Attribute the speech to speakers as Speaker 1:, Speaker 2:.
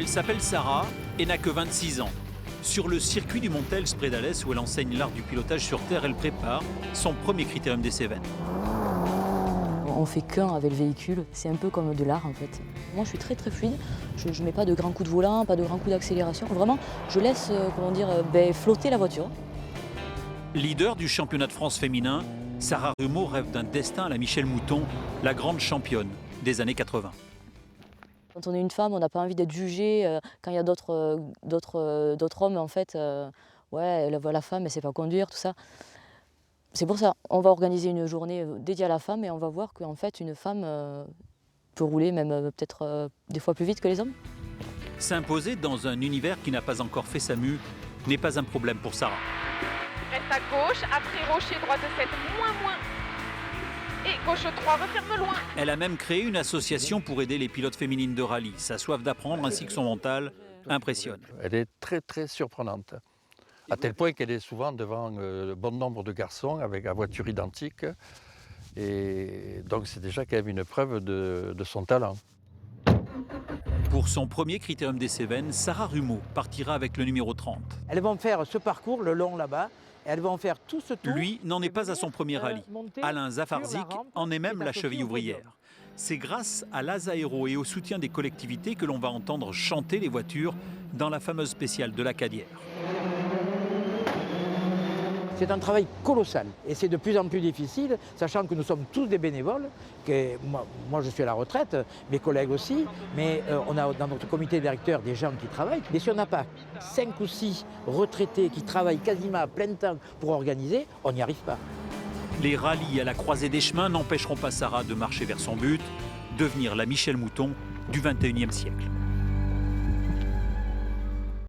Speaker 1: Elle s'appelle Sarah et n'a que 26 ans. Sur le circuit du Montels près d'Alès, où elle enseigne l'art du pilotage sur terre, elle prépare son premier Critérium des Cévennes.
Speaker 2: On fait qu'un avec le véhicule, c'est un peu comme de l'art en fait. Moi je suis très fluide, je ne mets pas de grands coups de volant, pas de grands coups d'accélération. Vraiment, je laisse flotter la voiture.
Speaker 1: Leader du championnat de France féminin, Sarah Rumeau rêve d'un destin à la Michèle Mouton, la grande championne des années 80.
Speaker 2: Quand on est une femme, on n'a pas envie d'être jugée. Quand il y a d'autres hommes, en fait, ouais, elle voit la femme, elle ne sait pas conduire, tout ça. C'est pour ça, on va organiser une journée dédiée à la femme et on va voir qu'en fait, une femme peut rouler même peut-être des fois plus vite que les hommes.
Speaker 1: S'imposer dans un univers qui n'a pas encore fait sa mue n'est pas un problème pour Sarah.
Speaker 3: Reste à gauche, après rocher, droite 7, moins. Et gauche 3, referme loin.
Speaker 1: Elle a même créé une association pour aider les pilotes féminines de rallye. Sa soif d'apprendre ainsi que son mental impressionne.
Speaker 4: Elle est très surprenante. À tel point qu'elle est souvent devant bon nombre de garçons avec la voiture identique. Et donc c'est déjà quand même une preuve de son talent.
Speaker 1: Pour son premier Critérium des Cévennes, Sarah Rumeau partira avec le numéro 30.
Speaker 5: Elles vont faire ce parcours le long là-bas. Elles vont faire tout ce tour.
Speaker 1: Lui n'en est pas à son premier rallye. Alain Zafarzik en est même la cheville ouvrière. C'est grâce à l'Azaéro et au soutien des collectivités que l'on va entendre chanter les voitures dans la fameuse spéciale de la Cadière.
Speaker 5: C'est un travail colossal et c'est de plus en plus difficile, sachant que nous sommes tous des bénévoles, que moi je suis à la retraite, mes collègues aussi, mais on a dans notre comité directeur des gens qui travaillent. Et si on n'a pas 5 ou 6 retraités qui travaillent quasiment à plein temps pour organiser, on n'y arrive pas.
Speaker 1: Les rallyes à la croisée des chemins n'empêcheront pas Sarah de marcher vers son but, devenir la Michèle Mouton du 21e siècle.